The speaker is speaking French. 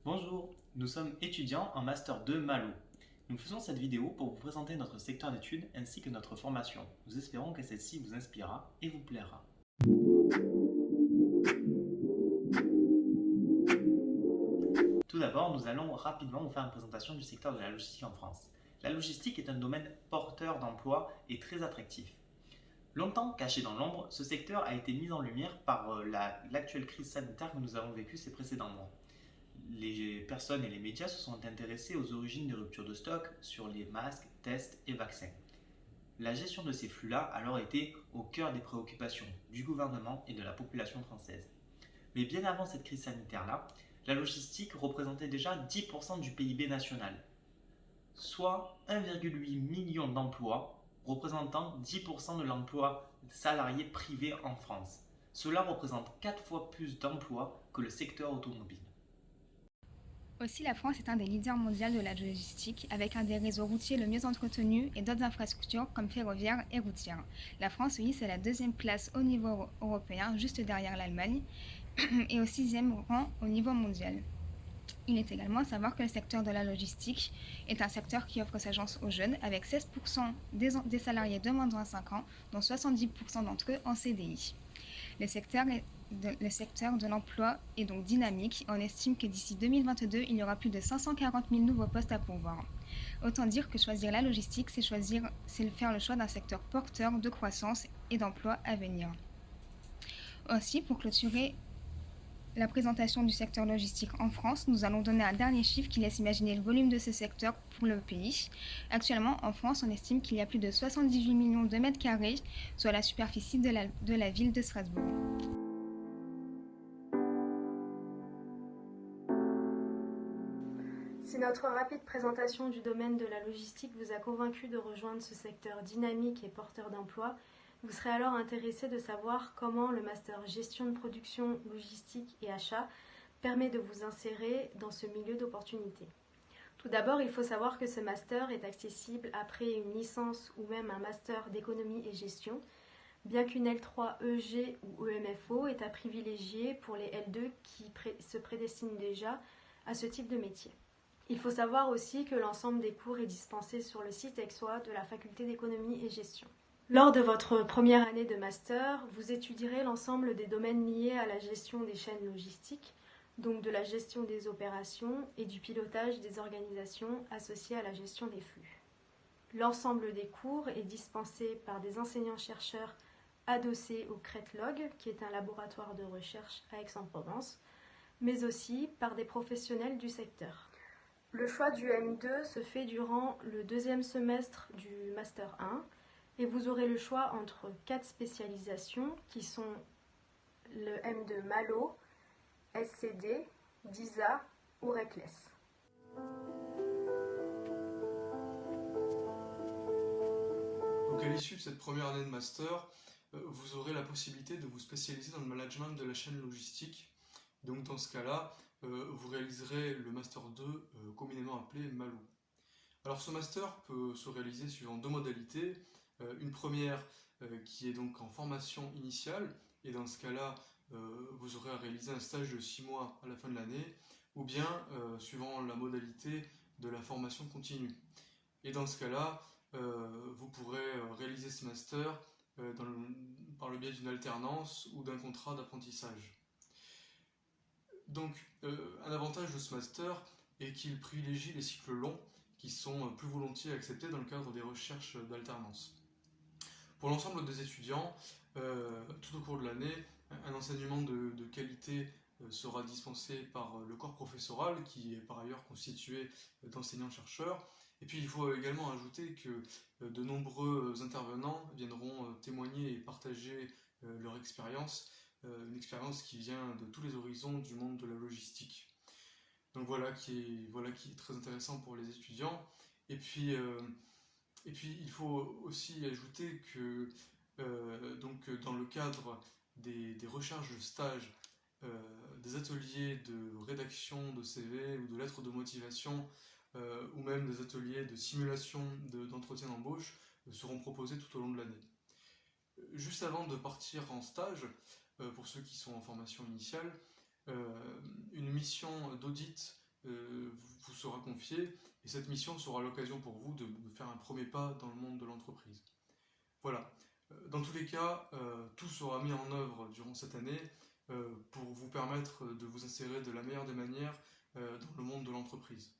Bonjour, nous sommes étudiants en Master 2 Malo. Nous faisons cette vidéo pour vous présenter notre secteur d'études ainsi que notre formation. Nous espérons que celle-ci vous inspirera et vous plaira. Tout d'abord, nous allons rapidement vous faire une présentation du secteur de la logistique en France. La logistique est un domaine porteur d'emplois et très attractif. Longtemps caché dans l'ombre, ce secteur a été mis en lumière par l'actuelle crise sanitaire que nous avons vécue ces précédents mois. Les personnes et les médias se sont intéressés aux origines des ruptures de stock sur les masques, tests et vaccins. La gestion de ces flux-là a alors été au cœur des préoccupations du gouvernement et de la population française. Mais bien avant cette crise sanitaire-là, la logistique représentait déjà 10% du PIB national, soit 1,8 million d'emplois représentant 10% de l'emploi salarié privé en France. Cela représente 4 fois plus d'emplois que le secteur automobile. Aussi, la France est un des leaders mondiaux de la logistique, avec un des réseaux routiers le mieux entretenu et d'autres infrastructures comme ferroviaires et routières. La France se hisse à la 2e place au niveau européen, juste derrière l'Allemagne, et au 6e rang au niveau mondial. Il est également à savoir que le secteur de la logistique est un secteur qui offre sa chance aux jeunes, avec 16% des salariés de moins de 25 ans, dont 70% d'entre eux en CDI. Le secteur de l'emploi est donc dynamique. On estime que d'ici 2022, il y aura plus de 540 000 nouveaux postes à pourvoir. Autant dire que choisir la logistique, c'est faire le choix d'un secteur porteur de croissance et d'emplois à venir. Aussi, pour clôturer la présentation du secteur logistique en France, nous allons donner un dernier chiffre qui laisse imaginer le volume de ce secteur pour le pays. Actuellement, en France, on estime qu'il y a plus de 78 millions de mètres carrés, soit la superficie de la ville de Strasbourg. Si notre rapide présentation du domaine de la logistique vous a convaincu de rejoindre ce secteur dynamique et porteur d'emplois, vous serez alors intéressé de savoir comment le master gestion de production, logistique et achat permet de vous insérer dans ce milieu d'opportunités. Tout d'abord, il faut savoir que ce master est accessible après une licence ou même un master d'économie et gestion, bien qu'une L3 EG ou EMFO est à privilégier pour les L2 qui se prédestinent déjà à ce type de métier. Il faut savoir aussi que l'ensemble des cours est dispensé sur le site EXOA de la faculté d'économie et gestion. Lors de votre première année de master, vous étudierez l'ensemble des domaines liés à la gestion des chaînes logistiques, donc de la gestion des opérations et du pilotage des organisations associées à la gestion des flux. L'ensemble des cours est dispensé par des enseignants-chercheurs adossés au CRETLOG, qui est un laboratoire de recherche à Aix-en-Provence, mais aussi par des professionnels du secteur. Le choix du M2 se fait durant le 2e semestre du Master 1 et vous aurez le choix entre 4 spécialisations qui sont le M2 Malo, SCD, DISA ou Reckless. Donc à l'issue de cette première année de master, vous aurez la possibilité de vous spécialiser dans le management de la chaîne logistique. Donc dans ce cas-là, vous réaliserez le Master 2, communément appelé MALO. Alors ce Master peut se réaliser suivant 2 modalités. Une première qui est donc en formation initiale, et dans ce cas-là, vous aurez à réaliser un stage de 6 mois à la fin de l'année, ou bien suivant la modalité de la formation continue. Et dans ce cas-là, vous pourrez réaliser ce Master par le biais d'une alternance ou d'un contrat d'apprentissage. Donc, un avantage de ce master est qu'il privilégie les cycles longs qui sont plus volontiers acceptés dans le cadre des recherches d'alternance. Pour l'ensemble des étudiants, tout au cours de l'année, un enseignement de qualité sera dispensé par le corps professoral qui est par ailleurs constitué d'enseignants-chercheurs. Et puis il faut également ajouter que de nombreux intervenants viendront témoigner et partager leur expérience, une expérience qui vient de tous les horizons du monde de la logistique. Donc voilà qui est très intéressant pour les étudiants. Et puis il faut aussi ajouter que dans le cadre des recherches de stage, des ateliers de rédaction de CV ou de lettres de motivation, ou même des ateliers de simulation d'entretien d'embauche seront proposés tout au long de l'année. Juste avant de partir en stage, pour ceux qui sont en formation initiale, une mission d'audit vous sera confiée, et cette mission sera l'occasion pour vous de faire un premier pas dans le monde de l'entreprise. Voilà. Dans tous les cas, tout sera mis en œuvre durant cette année pour vous permettre de vous insérer de la meilleure des manières dans le monde de l'entreprise.